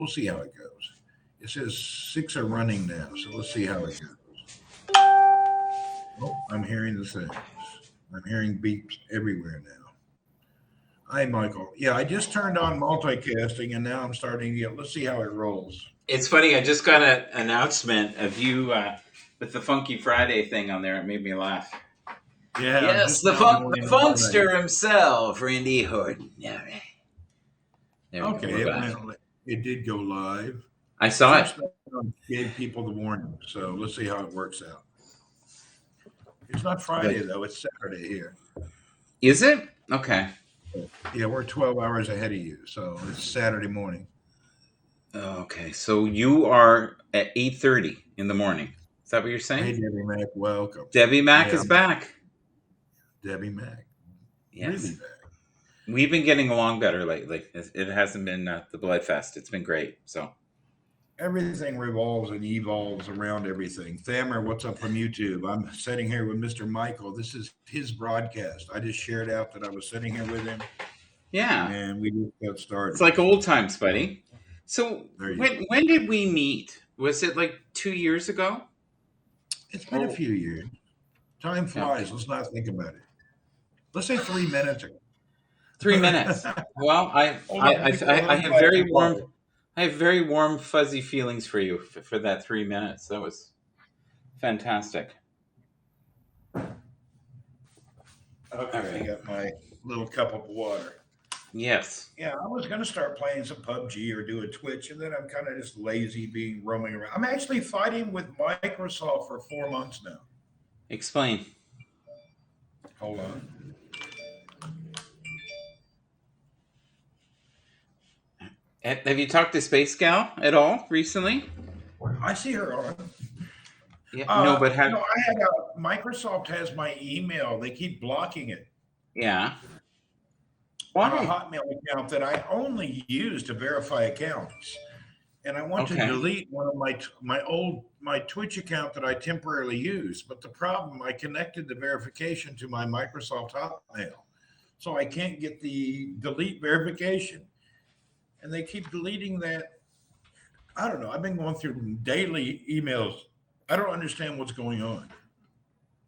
we'll see how it goes. It says six are running now, so let's see how it goes. Oh, I'm hearing the things. I'm hearing beeps everywhere now. Hi, Michael. Yeah, I just turned on multicasting, and now I'm starting to get. Let's see how it rolls. It's funny. I just got an announcement of you with the Funky Friday thing on there. It made me laugh. Yeah, I'm Yes, just now the going on right. funkster himself, Randy Horton. Yeah, right. There we go. Okay, We're back. it did go live. I The saw it. first thing gave people the warning, so let's see how it works out. It's not Friday Good. though; it's Saturday here. Is it? Okay. Yeah, we're 12 hours ahead of you, so it's Saturday morning. Okay. So you are at 8:30 in the morning. Is that what you're Hey, saying? Debbie Mac, welcome. Debbie Mack Yeah, is back. Debbie Mac, really Yes. back. We've been getting along better lately. It hasn't been the Bloodfest. It's been great. So Everything revolves and evolves around everything. Thamer, what's up from YouTube? I'm sitting here with Mr. Michael. This is his broadcast. I just shared out that I was sitting here with him, yeah, and we just got it's started. like old times, buddy. So There you go. when did we meet? Was it like 2 years ago? It's been a Oh, few years. Time flies. okay. Let's not think about it. Let's say 3 minutes ago. 3 minutes. Well, Hold on, let me get a I little have glass of water. very warm, fuzzy feelings for you for that 3 minutes. That was fantastic. All Okay, I right. got my little cup of water. Yes. Yeah, I was going to start playing some PUBG or do a Twitch, and then I'm kind of just lazy being roaming around. I'm actually fighting with Microsoft for 4 months now. Explain. Hold on. Have you talked to Space Gal at all recently? I see her on. Yeah. No, but I had Microsoft has my email. They keep blocking it yeah. on a Why? Hotmail account that I only use to verify accounts. And I want to Okay. delete one of my Twitch account that I temporarily use. But the problem, I connected the verification to my Microsoft Hotmail, so I can't get the delete verification, and they keep deleting that. I don't know. I've been going through daily emails. I don't understand what's going on.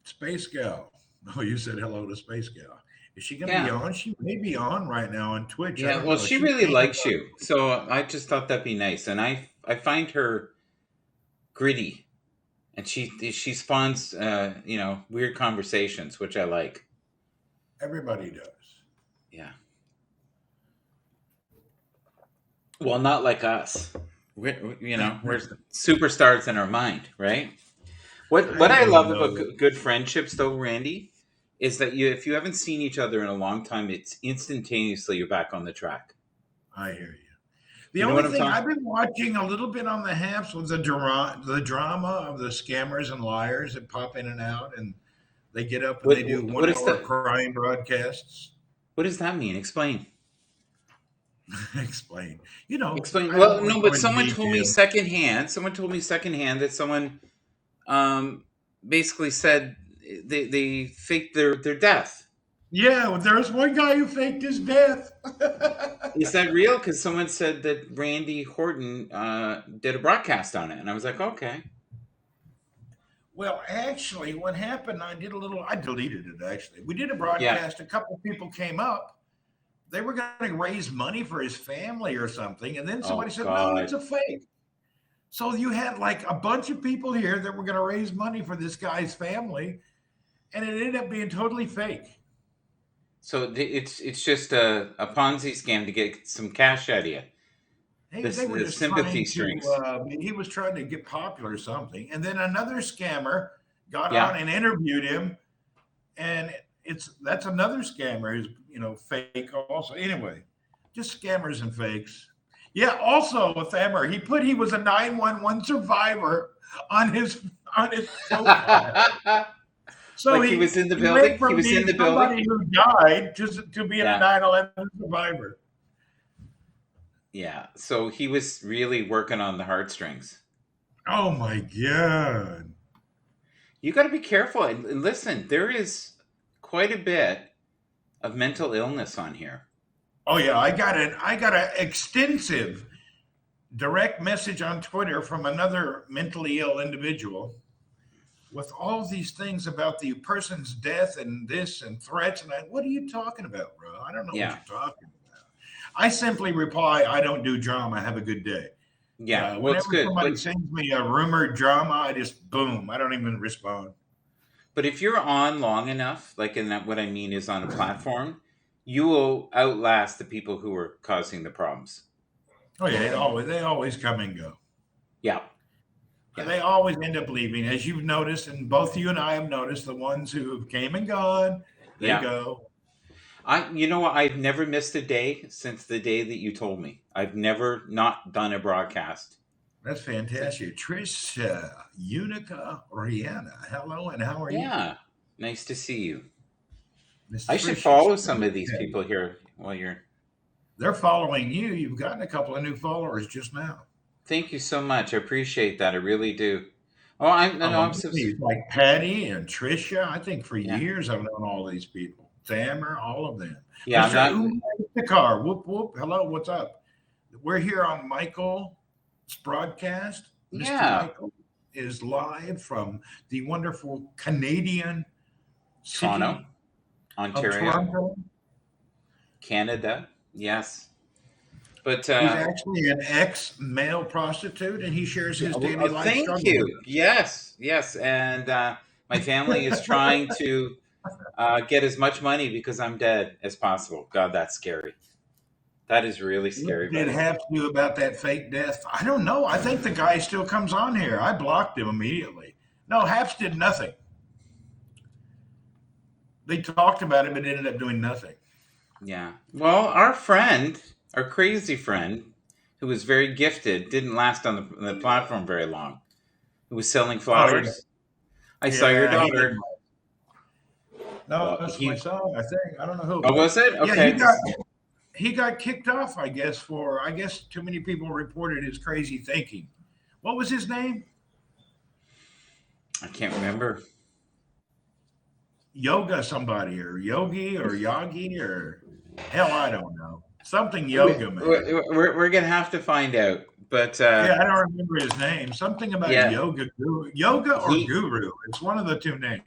Space Gal. Oh, you said hello to Space Gal. Is she going to be Yeah. on? She may be on right now on Twitch. I Yeah. don't Well, know. she She really came. likes you, so I just thought that'd be nice. And I find her gritty, and she spawns weird conversations, which I like. Everybody does. Yeah. Well, not like us. We're superstars in our mind, right? What I I don't love about know. good friendships, though, Randy, is that if you haven't seen each other in a long time, it's instantaneously you're back on the track. I hear you. The You know only what I'm thing talking? I've been watching a little bit on the Haps was the drama of the scammers and liars that pop in and out, and they get up and What they do what one is hour that? crime broadcasts. What does that mean? Explain. Explain. Explain. I don't Well, want to no, go but into someone told me detail. secondhand. Someone told me secondhand that someone um, basically said they faked their death. Yeah, well, there was one guy who faked his death. Is that real? Because someone said that Randy Horton did a broadcast on it, and I was like, okay. Well, actually, what happened, I deleted it actually. We did a Yeah. broadcast, a couple of people came up. They were going to raise money for his family or something. And then somebody Oh said, no, it's God. a fake. So you had like a bunch of people here that were going to raise money for this guy's family, and it ended up being totally fake. So it's just a Ponzi scam to get some cash out of you. They were The just sympathy trying strings. to, he was trying to get popular or something. And then another scammer got on Yeah. and interviewed him, and that's another scammer who's, fake also. Anyway, just scammers and fakes. Yeah, also with Emmer, he was a 911 survivor on his profile. So Like he he was in the he building. went He from was in being the building. somebody who died to being a Yeah. 9/11 survivor. Yeah. So he was really working on the heartstrings. Oh my god. You got to be careful. And listen, there is quite a bit of mental illness on here. Oh yeah, I got an extensive direct message on Twitter from another mentally ill individual with all these things about the person's death and this and threats. And what are you talking about, bro? I don't know what Yeah. you're talking about. I simply reply, I don't do drama. Have a good day. Yeah. Well, it's Whenever good. somebody sends me a rumored drama, I just boom. I don't even respond. But if you're on long enough, like in that, what I mean is on a platform, you will outlast the people who are causing the problems. Oh yeah, they always come and go. Yeah. Yeah. They always end up leaving, as you've noticed, and both you and I have noticed. The ones who have came and gone, they Yeah. go. You know what? I've never missed a day since the day that you told me. I've never not done a broadcast. That's fantastic. Trish, Unica, Rihanna. Hello, and how are you? Yeah. Nice to see you. Miss I should Trish, follow some of these people here while you're. They're following you. You've gotten a couple of new followers just now. Thank you so much. I appreciate that. I really do. Oh, I'm so. Like Patty and Trisha. I think for Yeah. years I've known all these people. Thammer, all of them. Yeah, Mr. The car. Whoop whoop. Hello, what's up? We're here on Michael's broadcast. Mr. Yeah. Michael is live from the wonderful Canadian city Toronto, of Ontario, Toronto. Canada. Yes. But He's actually an ex-male prostitute, and he shares his daily life thank struggle. you. Yes, yes, and my family is trying to get as much money because I'm dead as possible. God, that's scary. That is really scary. What did it have to do about that fake death? I don't know. I think the guy still comes on here. I blocked him immediately. No, Haps did nothing. They talked about it, but ended up doing nothing. Yeah. Well, our crazy friend, who was very gifted, didn't last on the platform very long. Who was selling flowers. Oh, I saw your daughter. No, that's my son, I think. I don't know who. Oh, was it? Okay. Yeah, he got kicked off, I guess, too many people reported his crazy thinking. What was his name? I can't remember. Yoga somebody or Yogi or Yagi or hell, I don't know. Something yoga, man. We're going to have to find out. But yeah, I don't remember his name. Something about yoga or guru. It's one of the two names.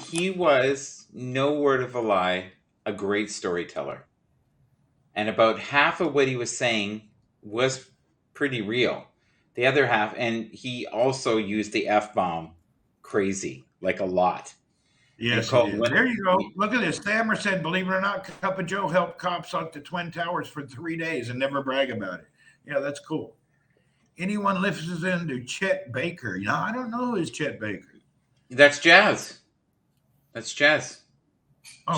He was, no word of a lie, a great storyteller. And about half of what he was saying was pretty real. The other half, and he also used the F-bomb crazy, like a lot. Yes, there you go. Look at this. Thammer said, believe it or not, Cup of Joe helped cops up to Twin Towers for 3 days and never brag about it. Yeah, that's cool. Anyone listens into Chet Baker? I don't know who is Chet Baker. That's jazz. That's jazz. Oh,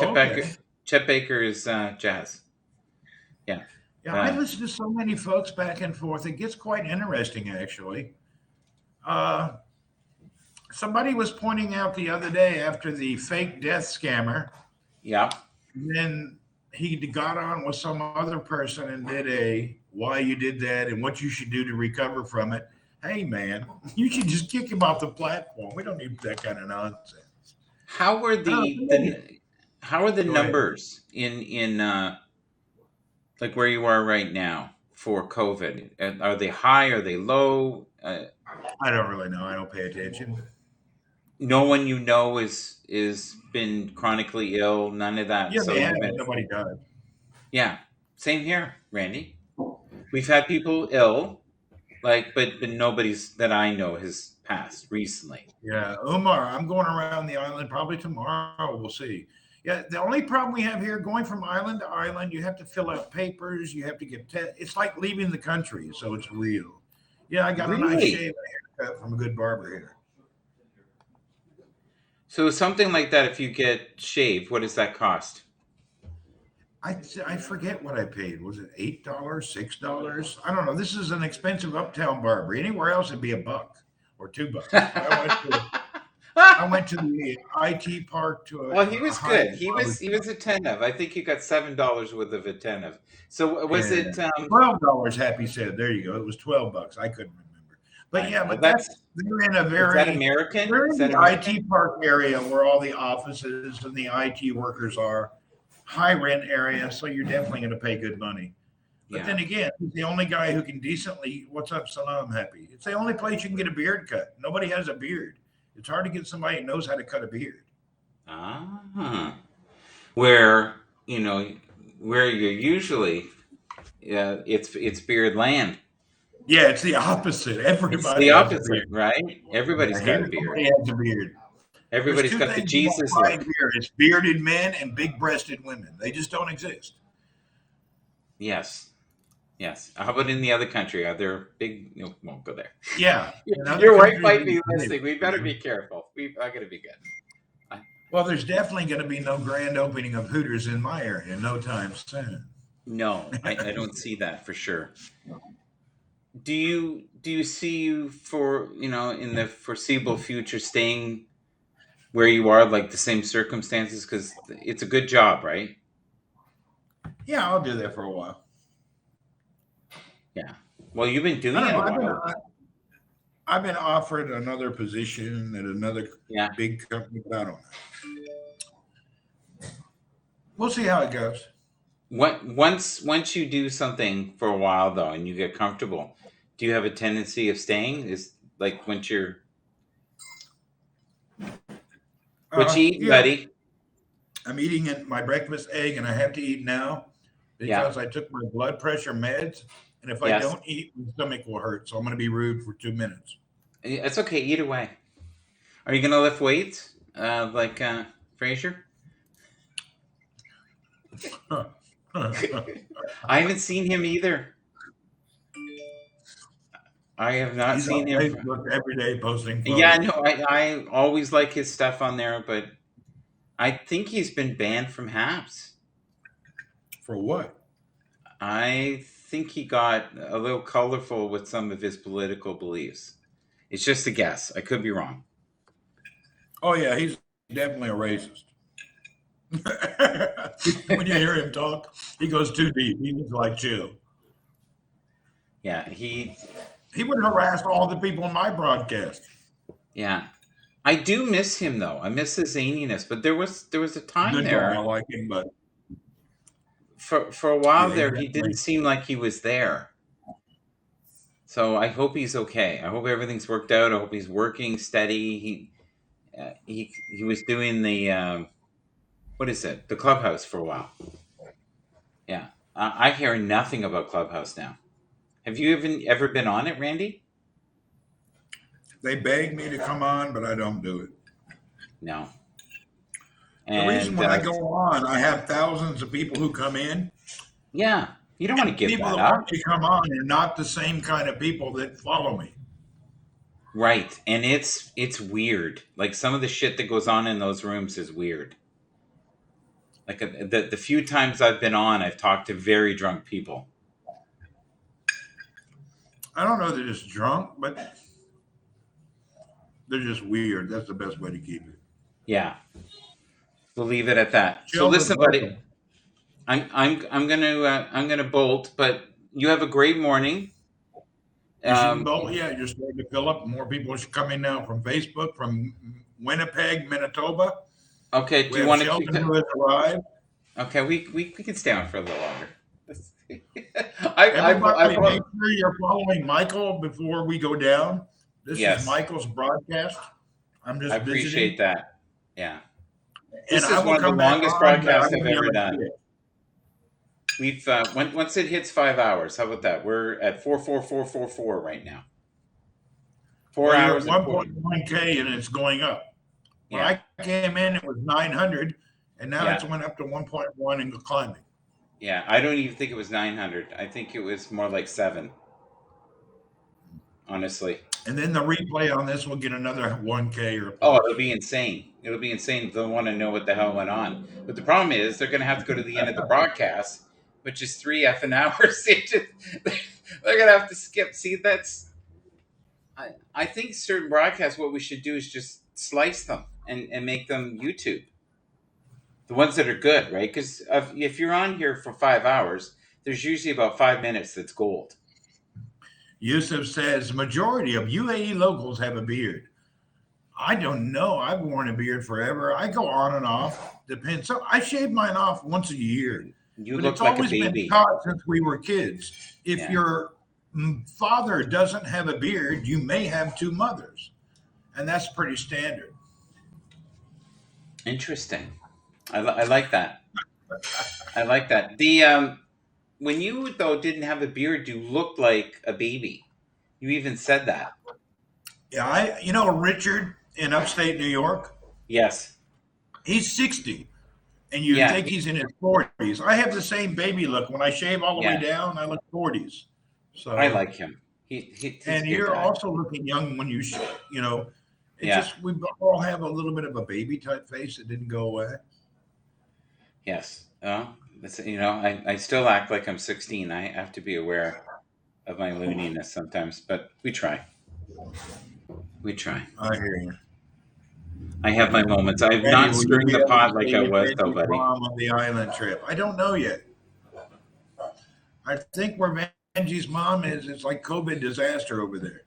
Chet Baker is jazz. Yeah. Yeah, I listen to so many folks back and forth. It gets quite interesting, actually. Somebody was pointing out the other day after the fake death scammer. Yeah. Then he got on with some other person and did why you did that and what you should do to recover from it. Hey, man, you should just kick him off the platform. We don't need that kind of nonsense. How are the numbers in like where you are right now for COVID? Are they high? Are they low? I don't really know. I don't pay attention. No one you know is been chronically ill. None of that. Yeah, nobody does. Yeah, same here, Randy. We've had people ill, but nobody's that I know has passed recently. Yeah, Umar, I'm going around the island probably tomorrow. We'll see. Yeah, the only problem we have here, going from island to island, you have to fill out papers. You have to get it's like leaving the country, so it's real. Yeah, I got a nice shave and a haircut from a good barber here. So something like that, if you get shaved, what does that cost? I forget what I paid. Was it $8, $6? I don't know. This is an expensive uptown barber. Anywhere else it'd be $1 or $2. I went to the IT park to Well, he was good. He was attentive. I think you got $7 worth of attentive. So was it $12? Happy said. There you go. It was $12. I couldn't remember. But but they're in a very is that American? They're in the IT park area where all the offices and the IT workers are. High rent area, so you're definitely going to pay good money. But Yeah. then again, he's the only guy who can decently, what's up, Salam Happy? It's the only place you can get a beard cut. Nobody has a beard. It's hard to get somebody who knows how to cut a beard. Ah. Where, you know, where you're usually, it's beard land. Yeah, it's the opposite. It's the Everybody has a opposite, beard. right? Everybody's got a Here, beard. nobody has a beard. There's Everybody's two got the things about Jesus pride look. beard. It's bearded men and big-breasted women. They just don't exist. Yes. Yes. How about in the other country? Are there big? Won't go there. Yeah. In other Your wife countries, might be they- listening. We better be careful. I gotta be good. Well, there's definitely going to be no grand opening of Hooters in my area no time soon. No, I don't see that for sure. Do you see you for in the foreseeable future staying where you are, like the same circumstances? Because it's a good job, right? Yeah, I'll do that for a while. Yeah. Well, you've been doing I it don't a know, while. I've been offered another position at another Yeah. big company, but I don't know. We'll see how it goes. Once you do something for a while though, and you get comfortable, do you have a tendency of staying? Is like once you're what you eating, Yeah, buddy? I'm eating my breakfast egg, and I have to eat now Yeah. because I took my blood pressure meds. And if I Yes. don't eat, my stomach will hurt. So I'm going to be rude for 2 minutes. It's okay. Eat away. Are you gonna lift weights, like Fraser? I haven't seen him either. I have not He's seen on him. Facebook every day posting photos. Yeah, no, I always like his stuff on there, but I think he's been banned from Haps. For what? I think he got a little colorful with some of his political beliefs. It's just a guess. I could be wrong. Oh, yeah, he's definitely a racist. When you hear him talk, he goes too deep. He's like, chill. Yeah, he would harass all the people in my broadcast. Yeah. I do miss him though. I miss his zaniness, but there was a time Good there guy, I like him, but for a while yeah, there he didn't seem like he was there. So I hope he's okay. I hope everything's worked out. I hope he's working steady. He was doing the what is it? The Clubhouse for a while. Yeah. I hear nothing about Clubhouse now. Have you even ever been on it, Randy? They beg me to come on, but I don't do it. No. The reason when I go on, I have thousands of people who come in. Yeah. You don't want to give people that that up. want to come on are not the same kind of people that follow me. Right. And it's weird. Like some of the shit that goes on in those rooms is weird. Like the few times I've been on, I've talked to very drunk people. I don't know they're just drunk, but they're just weird. That's the best way to keep it. Yeah. We'll leave it at that. Chill, So listen, buddy. welcome. I'm gonna bolt, but you have a great morning. You should go. Yeah, you're starting to fill up. More people should come in now from Facebook, from Winnipeg, Manitoba. Okay, do We you have want to Sheldon keep who has arrived. Okay, we can stay on for a little longer. Everybody, make sure you're following Michael before we go down. This Yes. is Michael's broadcast. I'm just I appreciate visiting. that. Yeah. And This I is will one of the come back longest on, but I broadcasts won't I've be able ever to done. see it. We've once it hits 5 hours, how about that? We're at 44444 right now. 4 Well, you're hours at and 40. 1.1K and it's going up. When Yeah. I came in, it was 900, and now Yeah. it's went up to 1.1 and climbing. Yeah, I don't even think it was 900. I think it was more like 7. Honestly. And then the replay on this will get another 1K or. Oh, it'll be insane. It'll be insane. They'll want to know what the hell went on. But the problem is they're going to have to go to the end of the broadcast, which is 3 effing hours. They're going to have to skip. See, I think certain broadcasts, what we should do is just slice them and make them YouTube. The ones that are good, right? Because if you're on here for 5 hours, there's usually about 5 minutes that's gold. Yusuf says, majority of UAE locals have a beard. I don't know. I've worn a beard forever. I go on and off. Depends. So I shave mine off once a year. You But look it's like a always been baby. taught since we were kids. If Yeah. your father doesn't have a beard, you may have two mothers. And that's pretty standard. Interesting. I like that. I like that. The when you though didn't have a beard, you looked like a baby. You even said that. Yeah, Richard in upstate New York, Yes. he's 60 and you Yeah. think he's in his 40s. I have the same baby look. When I shave all the way Yeah. down, I look 40s. I So, like him. He's a and good you're guy. also looking young when it Yeah. just, we all have a little bit of a baby type face that didn't go away. Yes. I still act like I'm 16. I have to be aware of my looniness sometimes, but we try. We try. I hear you. I have my moments. I'm Randy, not will you stirring be the able to pot like stay I with was, though, Randy's buddy. mom on the island trip? I don't know yet. I think where Benji's mom is, it's like COVID disaster over there.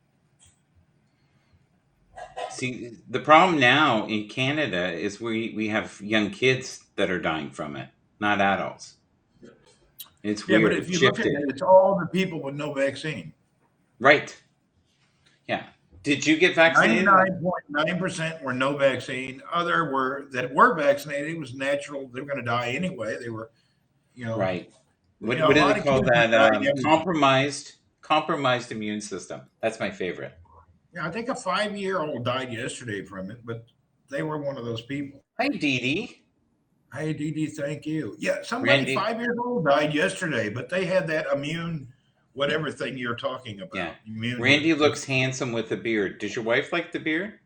See, the problem now in Canada is we have young kids that are dying from it, not adults. It's Yeah, weird. but if It you look at shifted. it, it's all the people with no vaccine. Right. Yeah. Did you get vaccinated? 99.9% were no vaccine. Other were that were vaccinated. It was natural. They were going to die anyway. They were, Right. What a do lot they of call kids that? died young. Compromised immune system. That's my favorite. Yeah, I think a 5-year-old died yesterday from it, but they were one of those people. Hi, Dee Dee. Hey, Dee Dee, thank you. Yeah, somebody Randy. 5 years old died yesterday, but they had that immune, whatever thing you're talking about. Yeah. Immune. Randy looks handsome with a beard. Does your wife like the beard?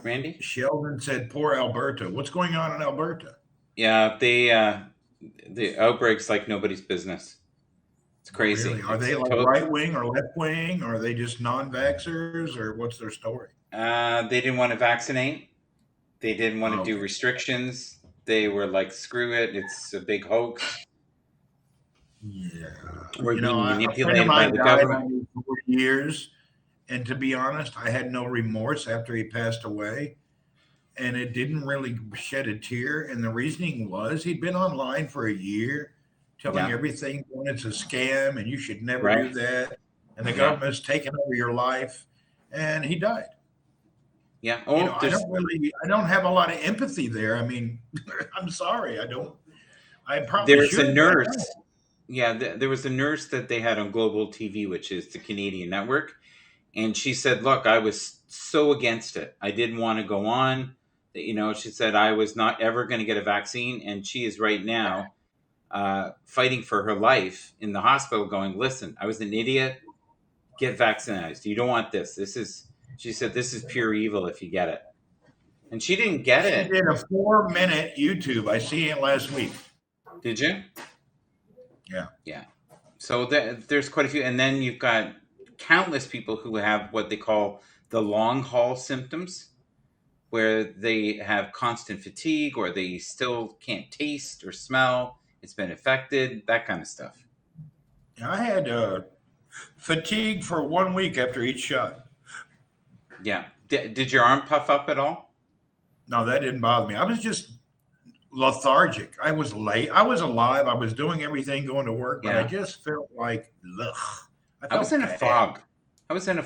Randy? Sheldon said, "Poor Alberta." What's going on in Alberta? Yeah, the outbreaks like nobody's business. It's crazy. Really? Are they like right wing or left wing? Or are they just non-vaxxers, or what's their story? They didn't want to vaccinate. They didn't want to do Okay. restrictions. They were like, screw it. It's a big hoax. Yeah. We're being A friend of manipulated by mine the died I government. knew for 40 years. And to be honest, I had no remorse after he passed away. And it didn't really shed a tear. And the reasoning was he'd been online for a year telling Yeah. everything when it's a scam and you should never Right. do that. And the Yeah. government's taken over your life. And he died. Yeah. I don't have a lot of empathy there. I mean, I'm sorry. I probably There's should. a nurse. Yeah, there was a nurse that they had on Global TV, which is the Canadian network. And she said, look, I was so against it. I didn't want to go on. She said, I was not ever going to get a vaccine. And she is right now fighting for her life in the hospital going, listen, I was an idiot. Get vaccinated. You don't want this. She said, this is pure evil if you get it. And she didn't get it. She did a 4-minute YouTube. I seen it last week. Did you? Yeah. Yeah. So there's quite a few. And then you've got countless people who have what they call the long haul symptoms, where they have constant fatigue or they still can't taste or smell. It's been affected, that kind of stuff. I had fatigue for 1 week after each shot. Yeah. Did your arm puff up at all? No, that didn't bother me. I was just lethargic. I was late. I was alive. I was doing everything, going to work, but I just felt like, ugh. I was in a fog. The second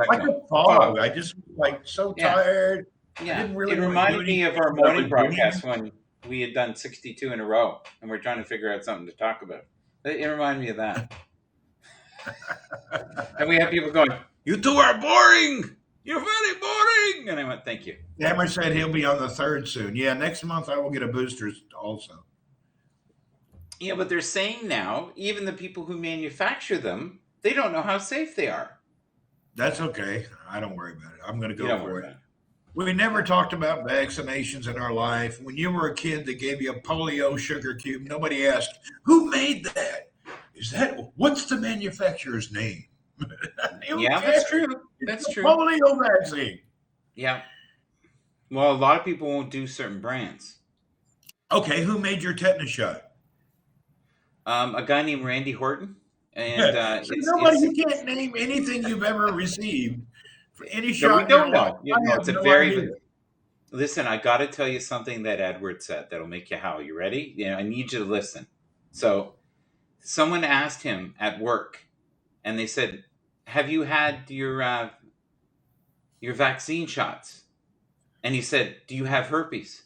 like one. a fog. I just like so tired. Yeah. Didn't really it reminded me of our morning broadcast when we had done 62 in a row and we're trying to figure out something to talk about. It reminded me of that. And we have people going, you two are boring. You're very boring. And I went, thank you. Hammer said he'll be on the 3rd soon. Yeah, next month I will get a booster also. Yeah, but they're saying now, even the people who manufacture them, they don't know how safe they are. That's okay. I don't worry about it. I'm going to go for it. it. We never talked about vaccinations in our life. When you were a kid, they gave you a polio sugar cube. Nobody asked, who made that? What's the manufacturer's name? Yeah, that's true. That's true. Polio vaccine. Yeah. Well, a lot of people won't do certain brands. Okay, who made your tetanus shot? A guy named Randy Horton. And you can't name anything you've ever received for any shot. No, we don't know. It's a very. Listen, I got to tell you something that Edward said that'll make you howl. You ready? I need you to listen. So, someone asked him at work, and they said, "Have you had your vaccine shots?" And he said, "Do you have herpes?"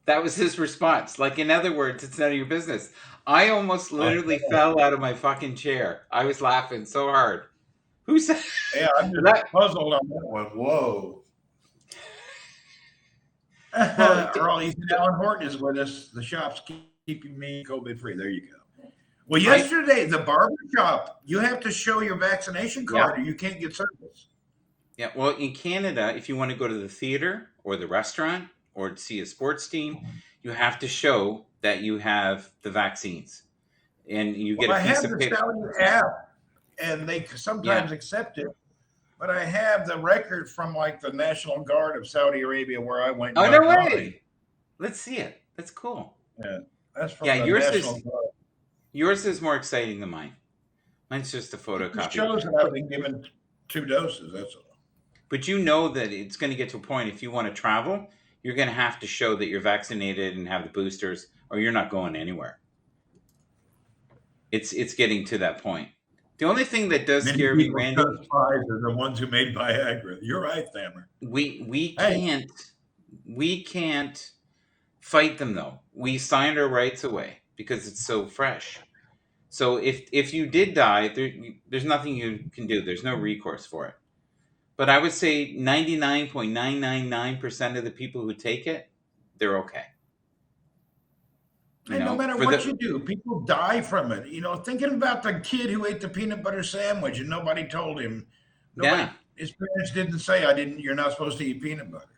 That was his response. Like, in other words, it's none of your business. I almost Oh, literally fell out of my fucking chair. I was laughing so hard. Who said yeah, I'm just that? puzzled on that one. Whoa. Well, Earl, you said Alan Horton is with us. The shop's keeping me COVID free. There you go. Well, I yesterday, the barber shop, you have to show your vaccination yeah. card or you can't get service. Yeah, well, in Canada, if you want to go to the theater or the restaurant or see a sports team, you have to show that you have the vaccines, and you get Well, a I piece have of the paper. Saudi app and they Yeah. sometimes accept it, but I have the record from like the National Guard of Saudi Arabia where I went and Oh, no got mine. way! Let's see it. That's cool. Yeah, that's from Yeah, the National Guard. yours is more exciting than mine. Mine's just a It photocopy. shows that I've been given 2 doses. That's all. But you know that it's going to get to a point, if you want to travel, you're going to have to show that you're vaccinated and have the boosters, or you're not going anywhere. It's getting to that point. The only thing that does Many scare me, people Randy, trust spies are the ones who made Viagra. You're right, Thammer. we Hey, can't fight them though. We signed our rights away because it's so fresh. So if you did die, there's nothing you can do. There's no recourse for it. But I would say 99.999% of the people who take it, they're okay. and no matter For what the you do, people die from it. Thinking about the kid who ate the peanut butter sandwich and nobody told him. Nobody, yeah. his parents didn't say, "I didn't." You're not supposed to eat peanut butter.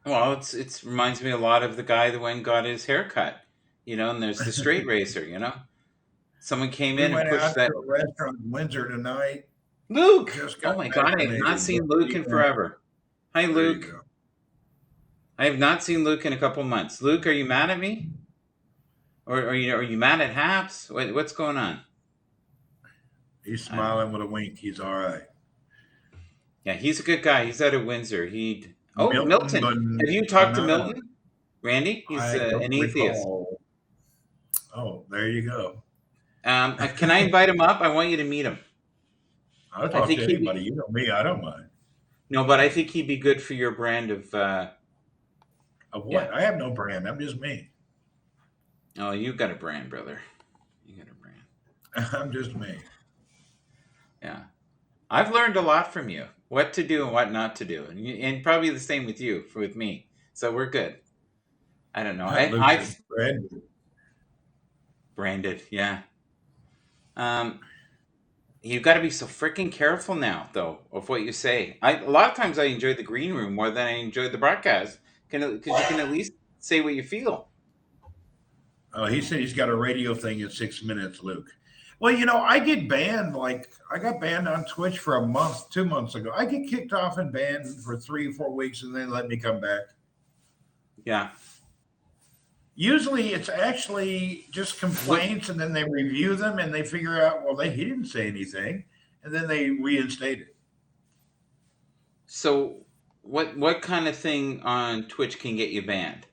Well, it's reminds me a lot of the guy that went and got his hair cut, and there's the straight racer, Someone came We in and went pushed out that. to a restaurant in Windsor tonight. Luke! Just Oh got my God, I have not vaccinated. seen Luke in forever. Hi, There you Luke. go. I have not seen Luke in a couple months. Luke, are you mad at me? Or are you mad at Haps? What's going on? He's I don't know. smiling with a wink. He's all right. Yeah, he's a good guy. He's out of Windsor. Milton. Milton Have you talked to Banana. Milton? Randy? He's I don't an atheist. recall. Oh, there you go. Can I invite him up? I want you to meet him. I'll I talk think to he'd anybody. You know me. I don't mind. No, but I think he'd be good for your brand of. Of Yeah. what? I have no brand. I'm just me. Oh, you got a brand, brother. You got a brand. I'm just me. Yeah, I've learned a lot from you. What to do and what not to do, and probably the same with me. So we're good. I don't know. I've branded. Yeah. You've got to be so freaking careful now, though, of what you say. A lot of times I enjoy the green room more than I enjoy the broadcast, because you can at least say what you feel. Oh, he said he's got a radio thing in 6 minutes, Luke. Well, I get banned. Like, I got banned on Twitch for a month, 2 months ago. I get kicked off and banned for 3 or 4 weeks and then let me come back. Yeah. Usually it's actually just complaints and then they review them and they figure out, well, he didn't say anything. And then they reinstate it. So what kind of thing on Twitch can get you banned?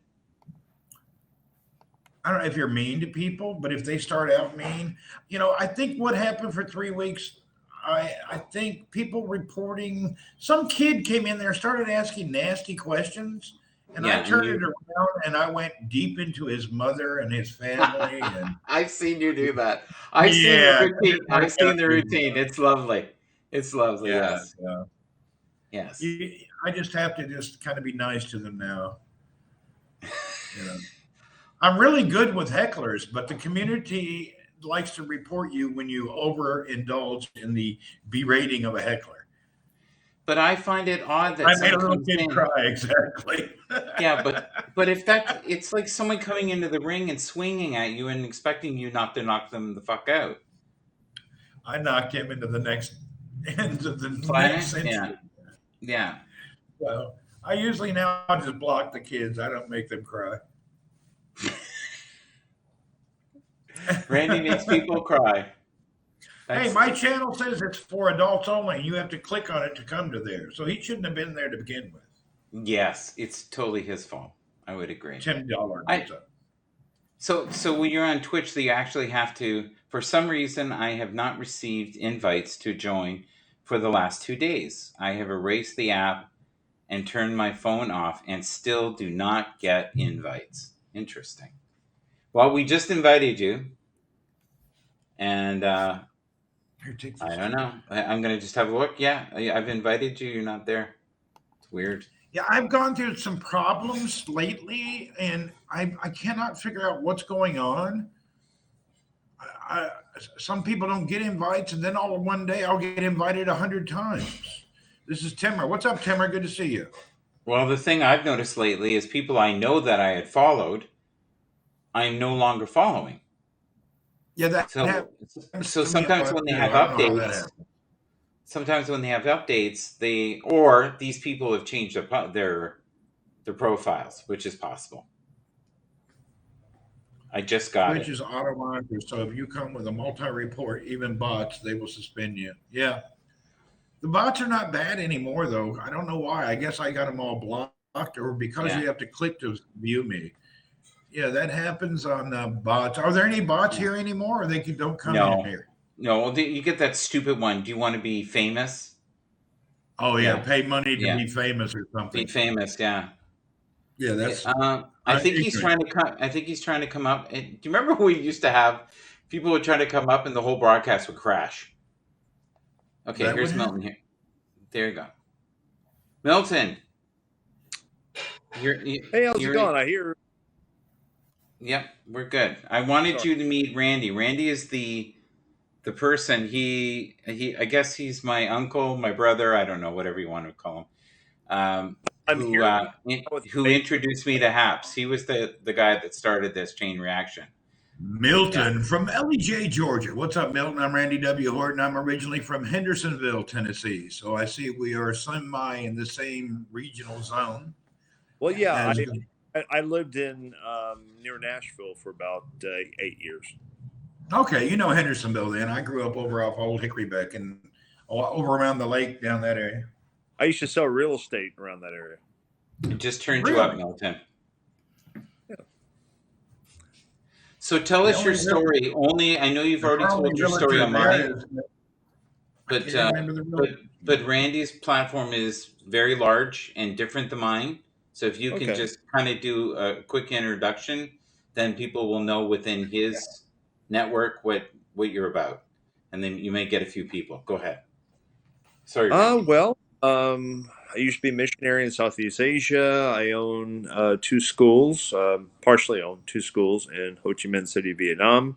I don't know if you're mean to people, but if they start out mean, I think what happened for 3 weeks, I think people reporting some kid came in there, started asking nasty questions, and I turned it around and I went deep into his mother and his family. And I've seen you do that. I've seen the routine. I've seen the routine. It's lovely. It's lovely. Yeah, yes. I just have to just kind of be nice to them now. I'm really good with hecklers, but the community likes to report you when you overindulge in the berating of a heckler. But I find it odd that I made a little kid cry. Exactly. Yeah, but if it's like someone coming into the ring and swinging at you and expecting you not to knock them the fuck out. I knocked him into the next end of the planet. Next yeah. So I usually now just block the kids. I don't make them cry. Randy makes people cry. Hey, That's my channel says it's for adults only, and you have to click on it to come to there. So he shouldn't have been there to begin with. yes, it's totally his fault. I would agree. $10. I so when you're on Twitch, you actually have to. For some reason, I have not received invites to join for the last 2 days. I have erased the app and turned my phone off, and still do not get invites. Interesting. Well, we just invited you, and Here, take I this don't too. know. I'm gonna just have a look. Yeah, I've invited you. You're not there. It's weird. Yeah, I've gone through some problems lately, and I cannot figure out what's going on. I, some people don't get invites, and then all of one day I'll get invited 100 times. This is Timmer. What's up, Timmer? Good to see you. Well, the thing I've noticed lately is people I know that I had followed, I'm no longer following. Yeah, that So, happens so to me a sometimes lot when they too. have I don't know how that updates, happens. they or these people have changed their profiles, which is possible. I just got Twitch it. is auto monitor, so if you come with a multi-report, even bots, they will suspend you. Yeah, the bots are not bad anymore, though. I don't know why. I guess I got them all blocked, or because Yeah, you have to click to view me. Yeah, that happens on bots. Are there any bots yeah. here anymore, or don't come in No, here? no. Well, you get that stupid one. Do you want to be famous? Oh yeah, Yeah, pay money to yeah. be famous or Be something. famous. Yeah. Yeah, Yeah, that's I think he's ignorant. trying to come. I think he's trying to come up. And do you remember when we used to have people would try to come up and the whole broadcast would crash? Okay, That would here's Milton happen. here. There you go, Milton. You're Hey, how's it you're. going? I hear. Yep, we're good. I wanted Sorry. you to meet Randy. Randy is the person. He. I guess he's my uncle, my brother. I don't know, whatever you want to call him. I'm here with Who Facebook. introduced me to Haps. He was the guy that started this chain reaction. Yeah. Milton from LEJ, Georgia. What's up, Milton? I'm Randy W. Horton. I'm originally from Hendersonville, Tennessee. So I see we are semi in the same regional zone Well, yeah, as I lived in near Nashville for about 8 years. okay, you know Hendersonville then. I grew up over off Old Hickorybeck and over around the lake down that area. I used to sell real estate around that area. It just turned you up, Really? Milton. So tell The us your only real story. Only I know you've our already only told your story realtor on there mine, is I but can't remember the real but Randy's platform is very large and different than mine. So if you can Okay. just kind of do a quick introduction, then people will know within his network what you're about, and then you may get a few people. Go ahead. Sorry, Randy. Well, I used to be a missionary in Southeast Asia. I own 2 schools, partially own 2 schools in Ho Chi Minh City, Vietnam.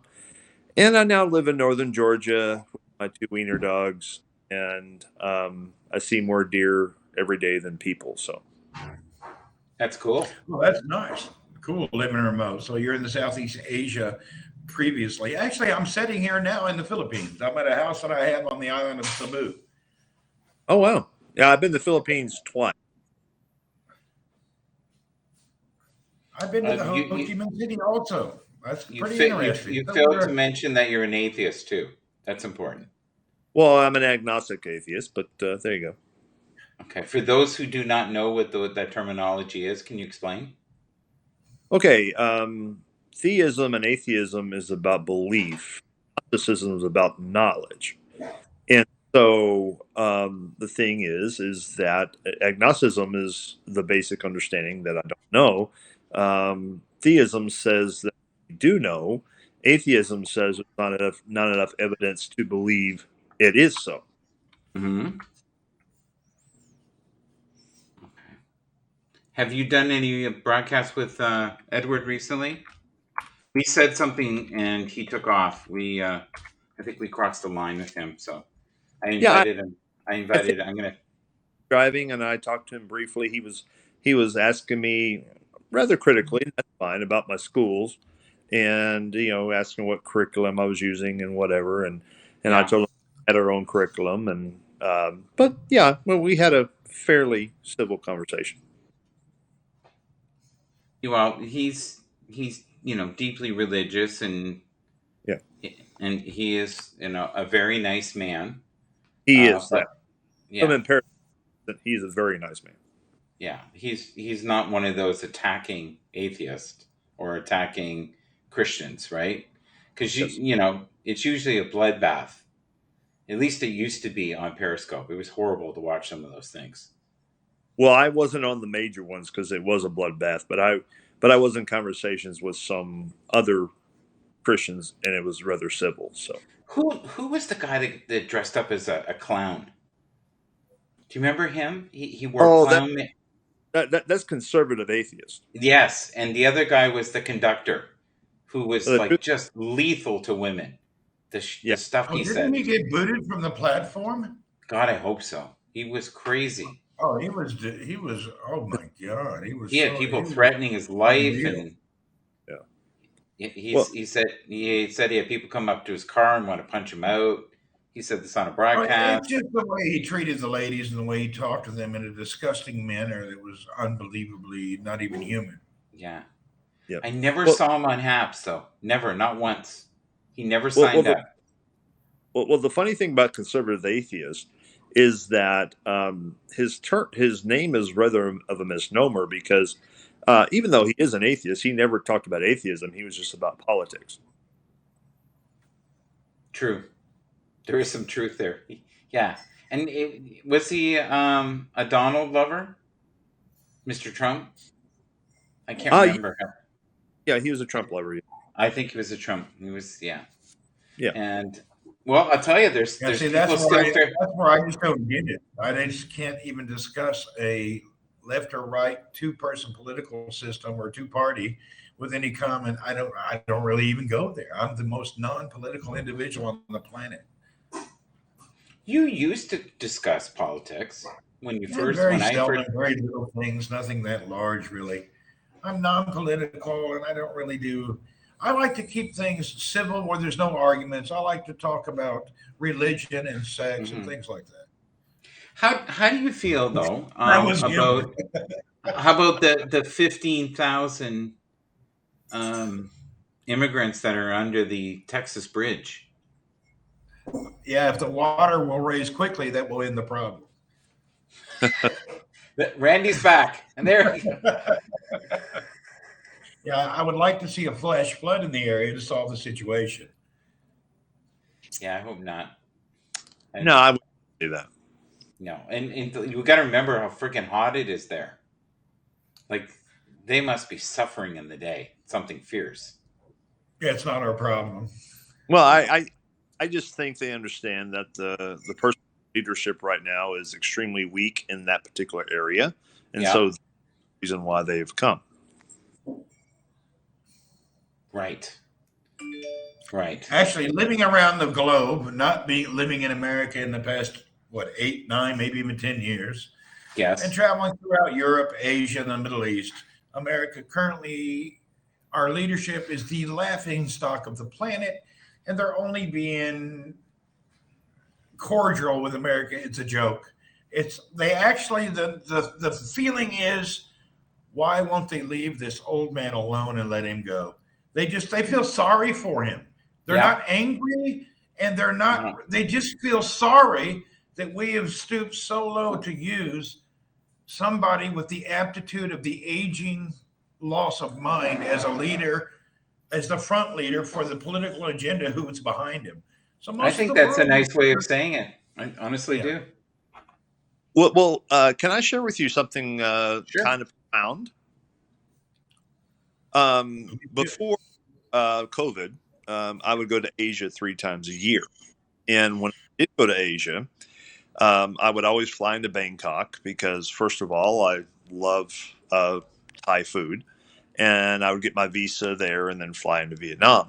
And I now live in northern Georgia with my 2 wiener dogs. And I see more deer every day than people. So. That's cool. Well, that's nice. Cool living remote. So you're in the Southeast Asia previously. Actually, I'm sitting here now in the Philippines. I'm at a house that I have on the island of Cebu. Oh, wow. Yeah, I've been to the Philippines twice. I've been to the Ho You Chi Minh City also. That's you pretty fit interesting. you So failed to mention that you're an atheist too. That's important. Well, I'm an agnostic atheist, but there you go. Okay, for those who do not know what that terminology is, can you explain? Okay, theism and atheism is about belief. Agnosticism is about knowledge. And so the thing is that agnosticism is the basic understanding that I don't know. Theism says that I do know. Atheism says there's not enough evidence to believe it is so. Mm-hmm. Have you done any broadcasts with Edward recently? We said something and he took off. I think we crossed the line with him. So I Yeah, invited him. I think I'm gonna. driving, and I talked to him briefly. He was asking me rather critically, and that's fine, about my schools, and asking what curriculum I was using and whatever, and I Yeah. told him we had our own curriculum, and but yeah, well, we had a fairly civil conversation. Well, he's deeply religious, Yeah. and he is, a very nice man. He is. Yeah. But Some yeah, impairment. He's a very nice man. yeah, he's not one of those attacking atheists or attacking Christians, right? Because Yes. it's usually a bloodbath. At least it used to be on Periscope. It was horrible to watch some of those things. Well, I wasn't on the major ones because it was a bloodbath, but I was in conversations with some other Christians, and it was rather civil. So Who was the guy that dressed up as a clown? Do you remember him? He wore oh, clown. that's conservative atheist. Yes, and the other guy was the conductor, who was The like truth- just lethal to women. The yeah, stuff Oh, he didn't said. he get booted from the platform? God, I hope so. He was crazy. Oh, he was. Oh my God, he was He had so. people He was threatening his life, unreal. and yeah. he Well, said he had people come up to his car and want to punch him out. He said this on a Oh, broadcast. it's just the way he treated the ladies and the way he talked to them in a disgusting manner that was unbelievably not even human. Yeah, yeah. I never Well, saw him on Haps though. Never, not once. He never well, signed up. the funny thing about conservative atheist is that his name is rather of a misnomer because even though he is an atheist, he never talked about atheism. He was just about politics. True. There is some truth there. Yeah. And was he a Donald lover? Mr. Trump? I can't Uh, remember. yeah, he was a Trump lover. I think he was a Trump. He was, yeah. Yeah. And well, I'll tell you, there's Yeah, see, people still that's where I just don't get it. I just can't even discuss a left or right two-person political system or two-party with any comment. I don't really even go there. I'm the most non-political individual on the planet. You used to discuss politics when you Yeah, first very when I seldom, first very little things, nothing that large, really. I'm non-political, and I don't really do. I like to keep things civil where there's no arguments. I like to talk about religion and sex and Mhm. things like that. How do you feel though That was about Gilbert. how about the 15,000 immigrants that are under the Texas bridge? Yeah, if the water will raise quickly, that will end the problem. Randy's back, and there. Yeah, I would like to see a flash flood in the area to solve the situation. Yeah, I hope not. No, I wouldn't do that. No, and you got to remember how freaking hot it is there. Like they must be suffering in the day, something fierce. Yeah, it's not our problem. Well, No. I just think they understand that the person leadership right now is extremely weak in that particular area, and Yeah. so that's the reason why they've come. Right. Right. Actually, living around the globe, not being living in America in the past, what, 8, 9, maybe even 10 years, and Yes. traveling throughout Europe, Asia, and the Middle East, America currently, our leadership is the laughing stock of the planet, and they're only being cordial with America. It's a joke. It's they actually the feeling is why won't they leave this old man alone and let him go? They feel sorry for him. They're Yeah. not angry and they're No. not they just feel sorry that we have stooped so low to use somebody with the aptitude of the aging loss of mind as a leader, as the front leader for the political agenda who is behind him. So I most of think the that's a world, nice way of saying it. I honestly yeah. do. Well, can I share with you something Sure. kind of profound? Before COVID, I would go to Asia 3 times a year, and when I did go to Asia, I would always fly into Bangkok because, first of all, I love Thai food, and I would get my visa there and then fly into Vietnam.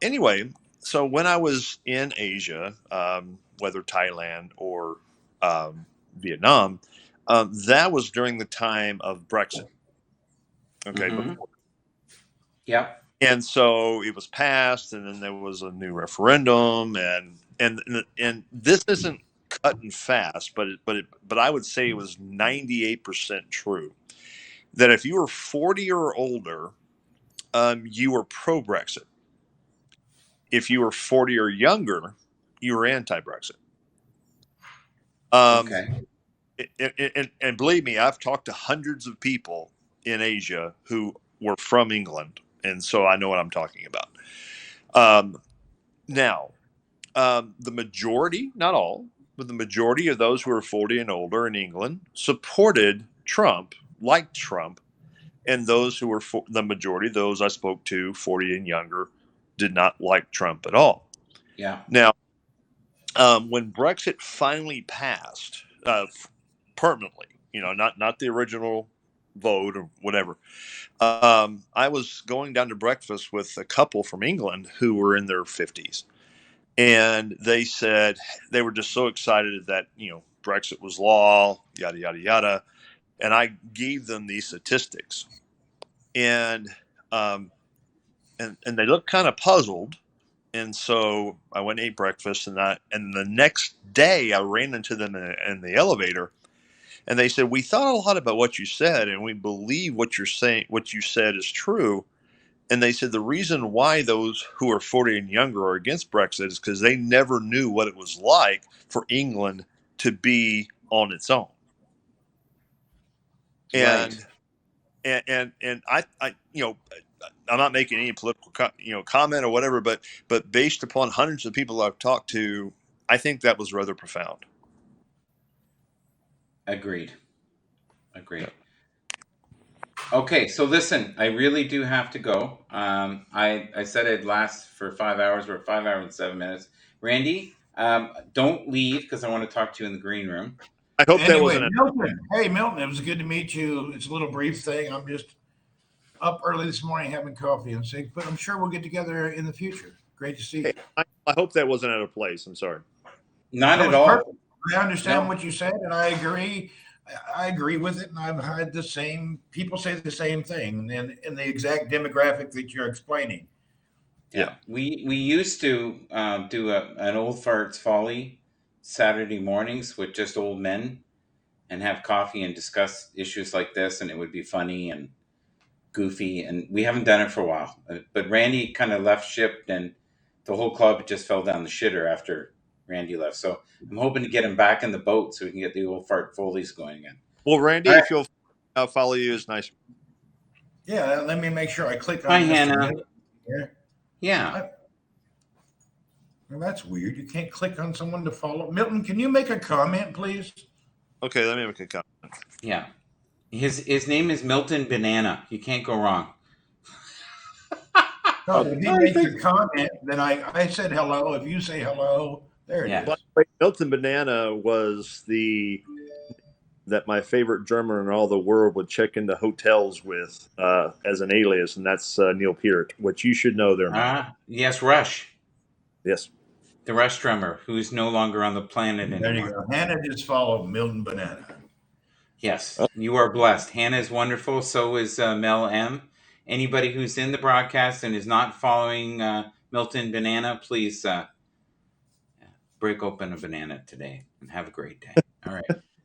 Anyway, so when I was in Asia, whether Thailand or Vietnam, that was during the time of Brexit. Okay, Mhm. Yep. and so it was passed, and then there was a new referendum, and this isn't cut and fast, but I would say it was 98% true that if you were 40 or older, you were pro Brexit. if you were 40 or younger, you were anti-Brexit. Okay. And believe me, I've talked to hundreds of people in Asia who were from England, and so I know what I'm talking about. Now, the majority, not all, but the majority of those who are 40 and older in England supported Trump, liked Trump, and those who were the majority, those I spoke to, 40 and younger, did not like Trump at all. Yeah. Now, when Brexit finally passed permanently, not the original vote or whatever, I was going down to breakfast with a couple from England who were in their 50s. And they said they were just so excited that, Brexit was law, yada, yada, yada. And I gave them these statistics. And they looked kind of puzzled. And so I went and ate breakfast, and the next day I ran into them in the elevator, and they said, "We thought a lot about what you said, and we believe what you're saying. What you said is true." And they said the reason why those who are 40 and younger are against Brexit is because they never knew what it was like for England to be on its own. Right. And I I'm not making any political comment or whatever, but based upon hundreds of people I've talked to, I think that was rather profound. Agreed. Okay, so listen, I really do have to go. I said I'd last for 5 hours. We're 5 hours and 7 minutes. Randy, don't leave because I want to talk to you in the green room. I hope that Anyway, wasn't Milton. Hey, Milton, it was good to meet you. It's a little brief thing. I'm just up early this morning having coffee and sick, but I'm sure we'll get together in the future. Great to see you. I hope that wasn't out of place. I'm sorry. Not That at was all. perfect. I understand No. what you said, and I agree. I agree with it, and I've had the same people say the same thing in the exact demographic that you're explaining. Yeah. We used to do an old farts folly Saturday mornings with just old men and have coffee and discuss issues like this, and it would be funny and goofy, and we haven't done it for a while. But Randy kind of left ship, and the whole club just fell down the shitter after Randy left. So I'm hoping to get him back in the boat so we can get the old fart folies going again. Well, Randy, All right. if you'll follow you, is nice. Yeah, let me make sure I click on Hi, Mr. Hannah. Milton here. Yeah. Well, that's weird. You can't click on someone to follow. Milton, can you make a comment, please? Okay, let me make a comment. Yeah. His name is Milton Banana. You can't go wrong. No, if you make your comment, then I said hello. If you say hello, there it Yeah. is. By the way, Milton Banana was that my favorite drummer in all the world would check into hotels with as an alias, and that's Neil Peart, which you should know there. Yes, Rush. Yes. The Rush drummer, who's no longer on the planet There you anymore. go. Hannah just followed Milton Banana. Yes, Oh. you are blessed. Hannah is wonderful. So is Mel M. Anybody who's in the broadcast and is not following Milton Banana, please break open a banana today and have a great day. All right.